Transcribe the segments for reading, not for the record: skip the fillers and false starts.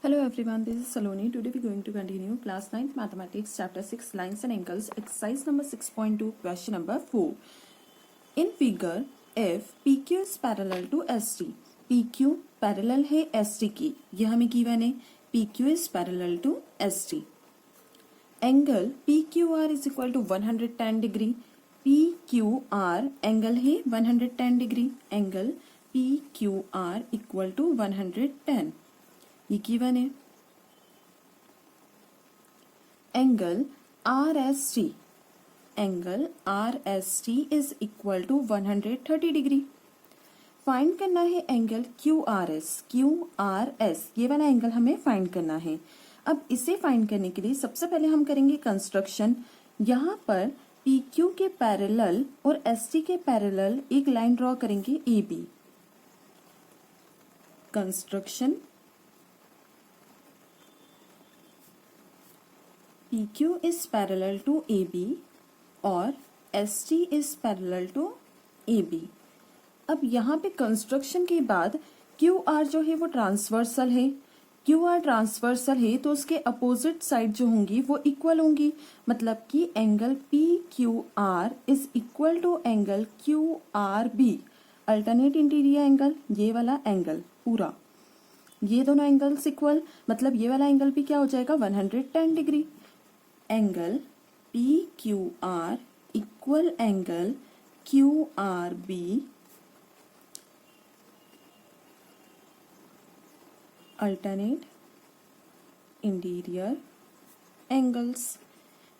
Hello everyone, this is Saloni. Today we are going to continue class 9th mathematics chapter 6 lines and angles exercise number 6.2 question number 4. In figure if PQ is parallel to ST, PQ parallel है ST की, यह हमें given है PQ is parallel to ST. Angle PQR is equal to 110 degree. PQR angle है 110 degree. Angle PQR equal to 110. ये given है. Angle R S T is equal to 130 degree. Find करना है एंगल क्यू आर एस. ये वाला angle हमें find करना है. अब इसे फाइंड करने के लिए सबसे पहले हम करेंगे कंस्ट्रक्शन. यहाँ पर पी क्यू के पैरेलल और एस टी के पैरेलल एक लाइन ड्रॉ करेंगे A B. Construction PQ is parallel to AB और ST is parallel to AB. अब यहाँ पे कंस्ट्रक्शन के बाद QR जो है वो ट्रांसवर्सल है. QR ट्रांसवर्सल है तो उसके अपोजिट साइड जो होंगी वो इक्वल होंगी. मतलब कि angle PQR is equal to angle QRB. Alternate interior angle, ये वाला एंगल पूरा, ये दोनों एंगल्स इक्वल. मतलब ये वाला एंगल भी क्या हो जाएगा 110 degree. Angle PQR equal angle QRB alternate interior angles.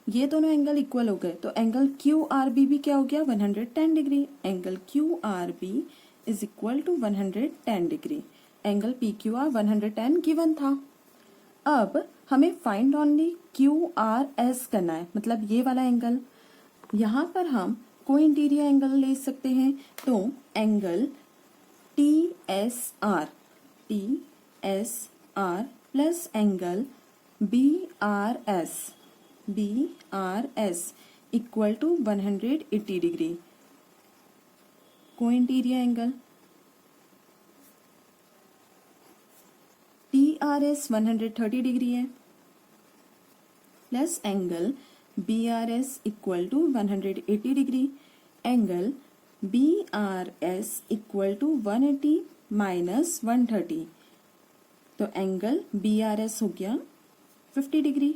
ये दोनों एंगल इक्वल हो गए तो एंगल QRB भी क्या हो गया 110 degree. Angle QRB is equal to 110 degree. Angle PQR 110 given था. अब हमें फाइंड ओनली QRS करना है. मतलब ये वाला एंगल. यहाँ पर हम कोई इंटीरियर एंगल ले सकते हैं. तो angle TSR plus angle BRS equal to 180 degree. कोई इंटीरियर एंगल TRS 130 डिग्री है plus angle BRS equal to 180 degree. Angle BRS equal to 180 minus 130 तो एंगल BRS हो गया 50 डिग्री.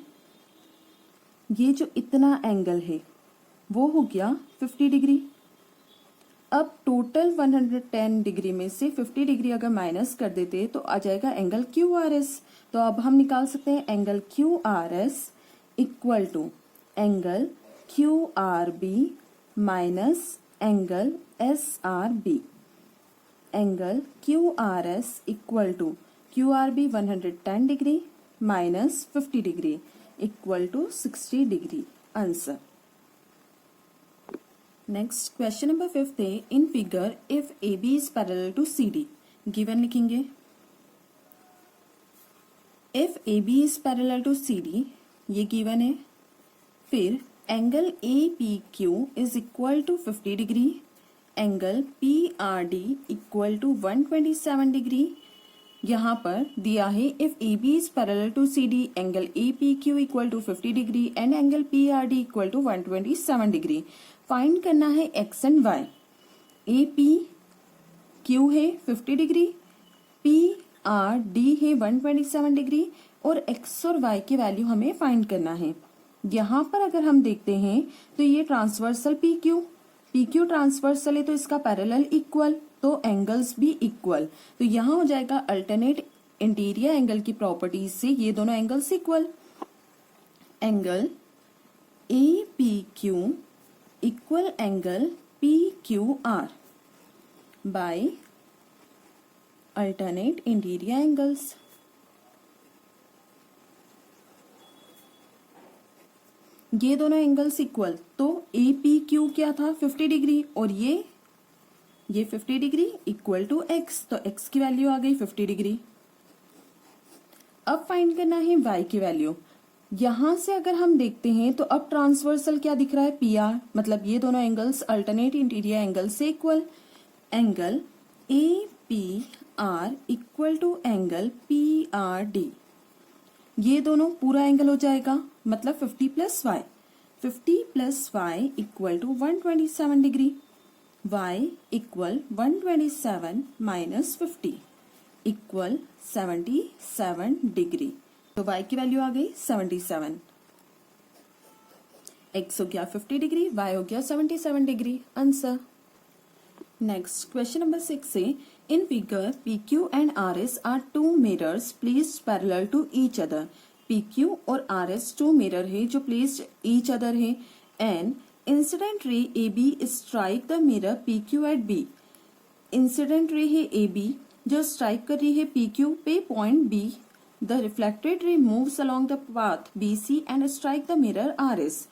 ये जो इतना एंगल है वो हो गया 50 डिग्री. अब टोटल 110 डिग्री में से 50 डिग्री अगर माइनस कर देते तो आ जाएगा एंगल QRS. तो अब हम निकाल सकते हैं angle QRS equal to angle QRB minus angle SRB. Angle QRS equal to QRB 110 degree minus 50 degree equal to 60 degree. Answer. Next question number 5 है. In figure if AB is parallel to CD. Given लिखेंगे if AB is parallel to CD, ये given है. फिर angle APQ is equal to 50 degree. Angle PRD equal to 127 degree. यहाँ पर दिया है if AB is parallel to CD, angle APQ equal to 50 degree and angle PRD equal to 127 degree. Find करना है x and y. APQ है 50 degree, PRD है 127 degree और x और y की वैल्यू हमें फाइंड करना है. यहाँ पर अगर हम देखते हैं तो ये ट्रांसवर्सल PQ ट्रांसवर्सल है तो इसका पैरेलल इक्वल, तो एंगल्स भी इक्वल. तो यहाँ हो जाएगा अल्टरनेट इंटीरियर एंगल की प्रॉपर्टीज से ये दोनों angles equal. Angle APQ equal angle PQR by alternate interior angles. ये दोनों एंगल्स इक्वल तो APQ क्या था 50 डिग्री और ये 50 डिग्री इक्वल टू x. तो x की वैल्यू आ गई 50 डिग्री. अब फाइंड करना है y की वैल्यू. यहां से अगर हम देखते हैं तो अब ट्रांसवर्सल क्या दिख रहा है PR. मतलब ये दोनों एंगल्स अल्टरनेट इंटीरियर एंगल से equal. Angle APR equal to angle PRD. ये दोनों पूरा एंगल हो जाएगा, मतलब 50 plus y, 50 plus y equal to 127 degree, y equal 127 minus 50 equal 77 degree. तो y की वैल्यू आ गई 77, x हो गया 50 डिग्री, y हो गया 77 degree. Answer. Next question number 6 से in figure PQ and RS are two mirrors placed parallel to each other. PQ और RS टू मिरर है जो प्लेस्ड ईच अदर है and incident ray AB strike the mirror PQ at B। Incident ray है AB जो strike कर रही है PQ पे point B। The reflected ray moves along the path BC and strike the mirror RS।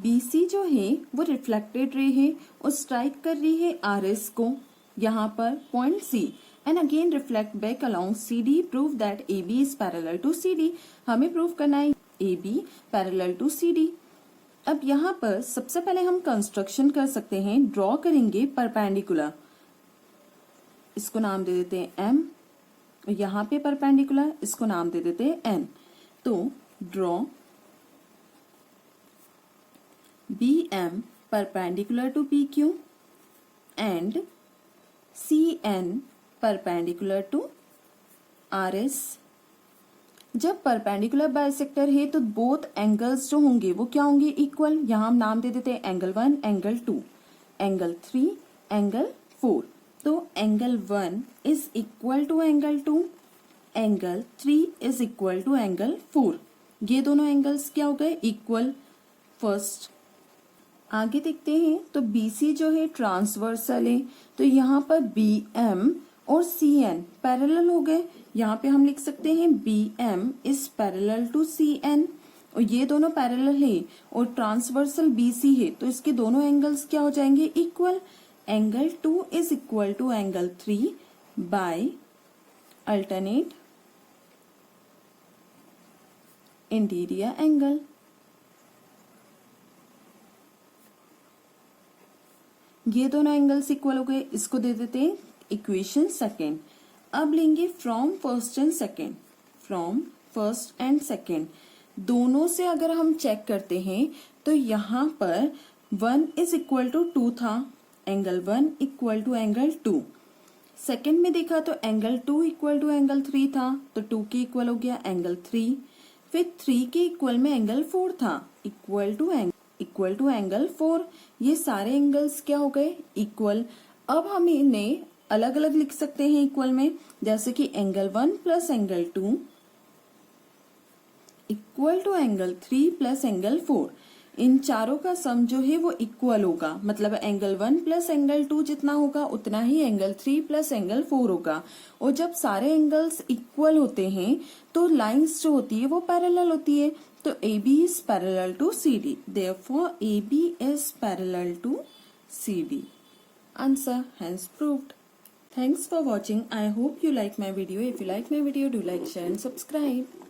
BC जो है वो reflected ray है और स्ट्राइक कर रही है RS को यहाँ पर point C and again reflect back along CD। Prove that AB is parallel to CD। हमें प्रूव करना है AB पैरेलल टू CD। अब यहाँ पर सबसे पहले हम कंस्ट्रक्शन कर सकते हैं, ड्रॉ करेंगे परपेंडिकुलर, इसको नाम दे देते हैं M, यहाँ पे परपेंडिकुलर, इसको नाम दे देते हैं N। तो draw BM perpendicular to PQ and CN perpendicular to RS। जब परपेंडिकुलर बाइसेक्टर है तो बोथ एंगल्स जो होंगे वो क्या होंगे, इक्वल। यहाँ हम नाम दे देते हैं एंगल 1, एंगल 2, एंगल 3, एंगल 4। तो angle 1 is equal to angle 2, angle 3 is equal to angle 4। ये दोनों एंगल्स क्या हो गए, इक्वल। फर्स्ट आगे देखते हैं तो BC जो है ट्रांसवर्सल है, तो यहाँ पर BM और CN पैरेलल हो गए। यहाँ पे हम लिख सकते हैं BM is parallel to CN और ये दोनों पैरेलल है और ट्रांसवर्सल BC है, तो इसके दोनों एंगल्स क्या हो जाएंगे, equal. Angle 2 is equal to angle 3 by alternate interior angle. ये दोनों एंगल्स इक्वल हो गए, इसको दे देते हैं इक्वेशन सेकेंड। अब लेंगे from first and second. From first and second दोनों से अगर हम चेक करते हैं तो यहाँ पर 1 इज इक्वल टू 2 था, angle 1 equal to angle 2। Second में देखा तो एंगल 2 इक्वल टू एंगल 3 था, तो 2 के इक्वल हो गया एंगल 3। फिर 3 के इक्वल में एंगल 4 था, इक्वल टू एंगल 4। ये सारे एंगल्स क्या हो गए, इक्वल। अब हम इन्हें अलग अलग लिख सकते हैं इक्वल में, जैसे कि angle 1 plus angle 2 equal to angle 3 plus angle 4। इन चारों का सम जो है वो इक्वल होगा, मतलब एंगल 1 प्लस एंगल 2 जितना होगा उतना ही एंगल 3 प्लस एंगल 4 होगा। और जब सारे एंगल्स इक्वल होते हैं तो लाइंस जो होती है वो पैरेलल होती है, तो AB is parallel to CD. Therefore, AB is parallel to CD. Answer hence proved. Thanks for watching. I hope you like my video. If you like my video, do like, share and subscribe.